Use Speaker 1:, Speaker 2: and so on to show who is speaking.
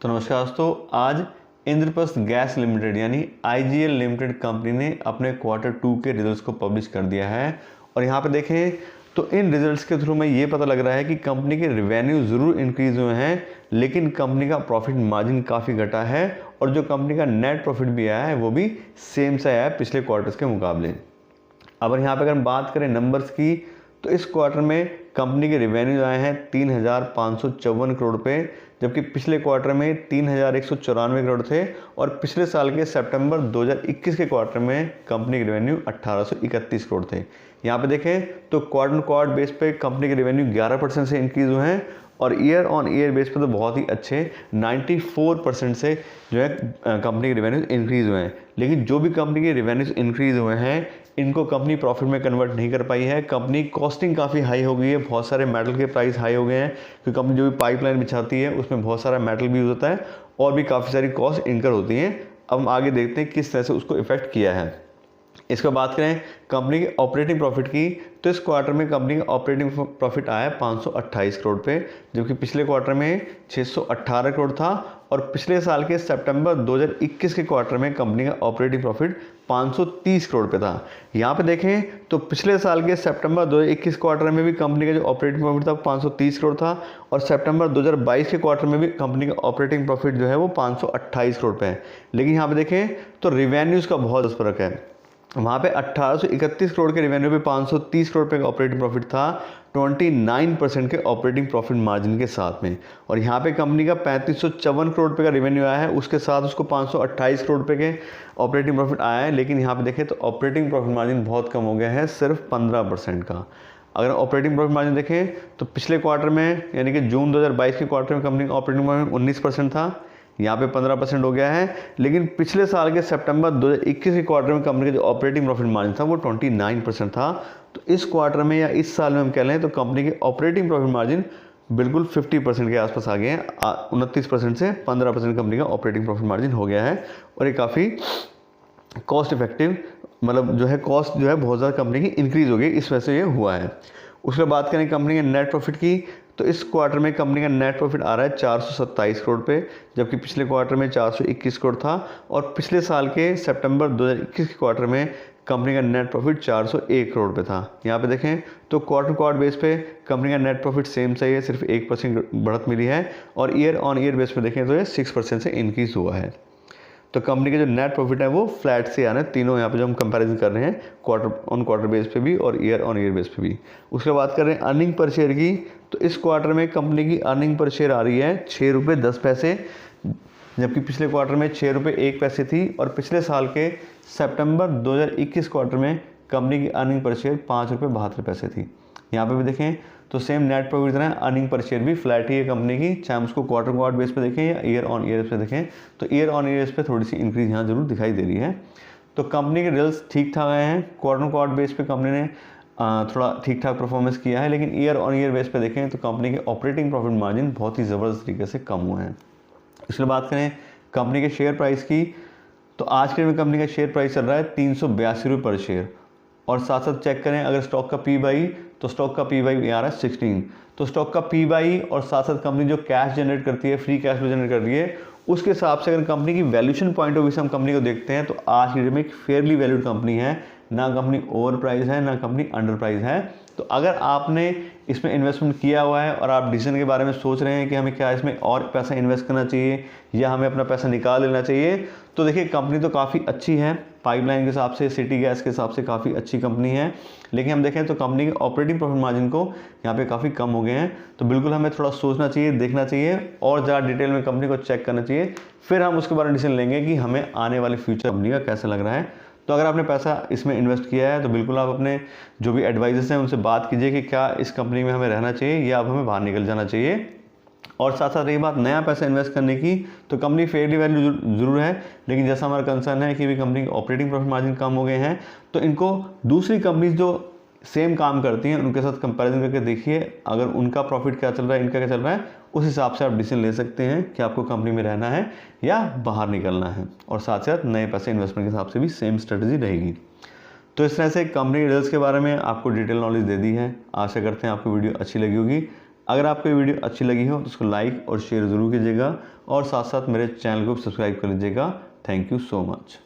Speaker 1: तो नमस्कार दोस्तों, आज इंद्रप्रस्थ गैस लिमिटेड यानी आईजीएल लिमिटेड कंपनी ने अपने Q2 के रिजल्ट्स को पब्लिश कर दिया है। और यहाँ पे देखें तो इन रिजल्ट्स के थ्रू में ये पता लग रहा है कि कंपनी के रिवेन्यू ज़रूर इंक्रीज़ हुए हैं, लेकिन कंपनी का प्रॉफिट मार्जिन काफ़ी घटा है और जो कंपनी का नेट प्रॉफिट भी आया है वो भी सेम से आया है पिछले क्वार्टर्स के मुकाबले। अब यहाँ पर अगर हम बात करें नंबर्स की, तो इस क्वार्टर में कंपनी के रिवेन्यू आए हैं 3,554 करोड़ रुपये, जबकि पिछले क्वार्टर में 3,194 करोड़ थे और पिछले साल के सितंबर 2021 के क्वार्टर में कंपनी के रेवेन्यू 1,831 करोड़ थे। यहाँ पे देखें तो क्वार्टर क्वार्टर बेस पे कंपनी के रेवेन्यू 11% से इंक्रीज़ हुए हैं और ईयर ऑन ईयर बेस पे तो बहुत ही अच्छे 94% से जो है कंपनी के रेवेन्यूज इंक्रीज़ हुए हैं। लेकिन जो भी कंपनी के रेवेन्यूज इंक्रीज़ हुए हैं इनको कंपनी प्रॉफिट में कन्वर्ट नहीं कर पाई है। कंपनी कॉस्टिंग काफ़ी हाई हो गई है, बहुत सारे मेटल के प्राइस हाई हो गए हैं क्योंकि कंपनी जो भी पाइपलाइन बिछाती है उसमें बहुत सारा मेटल भी यूज़ होता है और भी काफ़ी सारी कॉस्ट इनकर होती हैं। अब हम आगे देखते हैं किस तरह से उसको इफेक्ट किया है। इसके बात करें कंपनी के ऑपरेटिंग प्रॉफिट की, तो इस क्वार्टर में कंपनी का ऑपरेटिंग प्रॉफिट आया 528 करोड़ पे, जबकि पिछले क्वार्टर में 618 करोड़ था और पिछले साल के सितंबर 2021 के क्वार्टर में कंपनी का ऑपरेटिंग प्रॉफिट 530 करोड़ पे था। यहाँ पे देखें तो पिछले साल के सितंबर 2021 क्वार्टर में भी कंपनी का जो ऑपरेटिंग प्रॉफिट था 530 करोड़ था और सितंबर 2022 के क्वार्टर में भी कंपनी का ऑपरेटिंग प्रॉफिट जो है वो 528 करोड़ पे है। लेकिन यहाँ पे देखें तो रिवेन्यूज़ का बहुत फ़र्क है। वहाँ पे 1,831 करोड़ के रेवेन्यू पे 530 करोड़ पे का ऑपरेटिंग प्रॉफिट था 29% के ऑपरेटिंग प्रॉफिट मार्जिन के साथ में। और यहाँ पे कंपनी का 3,554 करोड़ पे का रेवेन्यू आया है, उसके साथ उसको 528 करोड़ पे के ऑपरेटिंग प्रॉफिट आया है। लेकिन यहाँ पे देखें तो ऑपरेटिंग प्रॉफिट मार्जिन बहुत कम हो गया है, सिर्फ 15% का। अगर ऑपरेटिंग प्रॉफिट मार्जिन देखें तो पिछले क्वार्टर में यानी कि जून 2022 के क्वार्टर में कंपनी का ऑपरेटिंग मार्जिन 19% था, यहाँ पे 15% हो गया है। लेकिन पिछले साल के सितंबर 2021 के क्वार्टर में कंपनी का जो ऑपरेटिंग प्रॉफिट मार्जिन था वो 29% था। तो इस क्वार्टर में या इस साल में हम कह लें तो कंपनी के ऑपरेटिंग प्रॉफिट मार्जिन बिल्कुल 50% के आसपास आ गए हैं। 29% से 15% कंपनी का ऑपरेटिंग प्रॉफिट मार्जिन हो गया है और ये काफ़ी कॉस्ट इफेक्टिव, मतलब जो है कॉस्ट जो है बहुत ज़्यादा कंपनी की इंक्रीज़ हो गई, इस वजह से ये हुआ है। उसके बाद करें कंपनी के नेट प्रॉफिट की, तो इस क्वार्टर में कंपनी का नेट प्रॉफिट आ रहा है 427 करोड़ पे, जबकि पिछले क्वार्टर में 421 करोड़ था और पिछले साल के सितंबर 2021 के क्वार्टर में कंपनी का नेट प्रॉफिट 401 करोड़ पे था। यहाँ पे देखें तो क्वार्टर बेस पे कंपनी का नेट प्रॉफिट सेम सही है, सिर्फ 1% बढ़त मिली है और ईयर ऑन ईयर बेस पे देखें तो ये 6% से इंक्रीज़ हुआ है। तो कंपनी के जो नेट प्रॉफिट है वो फ्लैट से आ रहे हैं तीनों, यहाँ पे जो हम कंपैरिजन कर रहे हैं क्वार्टर बेस पे भी और ईयर ऑन ईयर बेस पे भी। उसके बाद कर रहे हैं अर्निंग पर शेयर की, तो इस क्वार्टर में कंपनी की अर्निंग पर शेयर आ रही है 6 रुपये 10 पैसे, जबकि पिछले क्वार्टर में 6 रुपये 1 पैसे थी और पिछले साल के सितंबर 2021 क्वार्टर में कंपनी की अर्निंग पर शेयर 5 रुपये 72 पैसे थी। यहाँ पे भी देखें तो सेम नेट प्रॉफिट तरह अर्निंग पर शेयर भी फ्लैट ही है कंपनी की, चाहे हम उसको क्वार्टर बेस पे देखें या ईयर ऑन ईयर पे देखें, तो ईयर ऑन ईयर पे थोड़ी सी इंक्रीज यहाँ जरूर दिखाई दे रही है। तो कंपनी के रिजल्ट्स ठीक ठाक आए हैं, क्वार्टर बेस पे कंपनी ने थोड़ा ठीक ठाक परफॉर्मेंस किया है, लेकिन ईयर ऑन ईयर बेस पे देखें तो कंपनी के ऑपरेटिंग प्रॉफिट मार्जिन बहुत ही ज़बरदस्त तरीके से कम हुए हैं। इसके बात करें कंपनी के शेयर प्राइस की, तो आज के दिन में कंपनी का शेयर प्राइस चल रहा है 382 रुपये पर शेयर और साथ साथ चेक करें अगर स्टॉक का पी बाई, तो स्टॉक का पी बाई आ रहा है 16। तो स्टॉक का पी बाई और साथ साथ कंपनी जो कैश जनरेट करती है, फ्री कैश फ्लो जनरेट कर रही है, उसके हिसाब से अगर कंपनी की वैल्यूएशन पॉइंट ऑफ व्यू से हम कंपनी को देखते हैं तो आज की डेट में एक फेयरली वैल्यूड कंपनी है, ना कंपनी ओवर प्राइस है ना कंपनी अंडर प्राइस है। तो अगर आपने इसमें इन्वेस्टमेंट किया हुआ है और आप डिसीजन के बारे में सोच रहे हैं कि हमें क्या इसमें और पैसा इन्वेस्ट करना चाहिए या हमें अपना पैसा निकाल लेना चाहिए, तो देखिए कंपनी तो काफ़ी अच्छी है, पाइपलाइन के हिसाब से, सिटी गैस के हिसाब से काफ़ी अच्छी कंपनी है। लेकिन हम देखें तो कंपनी के ऑपरेटिंग प्रॉफिट मार्जिन को यहाँ पे काफ़ी कम हो गए हैं, तो बिल्कुल हमें थोड़ा सोचना चाहिए, देखना चाहिए और ज़्यादा डिटेल में कंपनी को चेक करना चाहिए, फिर हम उसके बारे में डिसीजन लेंगे कि हमें आने वाले फ्यूचर कंपनी का कैसा लग रहा है। तो अगर आपने पैसा इसमें इन्वेस्ट किया है तो बिल्कुल आप अपने जो भी एडवाइजर्स हैं उनसे बात कीजिए कि क्या इस कंपनी में हमें रहना चाहिए या अब हमें बाहर निकल जाना चाहिए। और साथ साथ रही बात नया पैसा इन्वेस्ट करने की, तो कंपनी फेयरली वैल्यू जरूर है, लेकिन जैसा हमारा कंसर्न है कि भी कंपनी के ऑपरेटिंग प्रॉफिट मार्जिन कम हो गए हैं, तो इनको दूसरी कंपनीज जो सेम काम करती हैं उनके साथ कंपैरिजन करके देखिए, अगर उनका प्रॉफिट क्या चल रहा है, इनका क्या चल रहा है, उस हिसाब से आप डिसीजन ले सकते हैं कि आपको कंपनी में रहना है या बाहर निकलना है। और साथ साथ नए पैसे इन्वेस्टमेंट के हिसाब से भी सेम स्ट्रेटजी रहेगी। तो इस तरह से कंपनी रिजल्ट्स के बारे में आपको डिटेल नॉलेज दे दी है। आशा करते हैं आपको वीडियो अच्छी लगी होगी। अगर आपको ये वीडियो अच्छी लगी हो तो उसको लाइक और शेयर ज़रूर कीजिएगा और साथ साथ मेरे चैनल को सब्सक्राइब कर लीजिएगा। Thank you so much.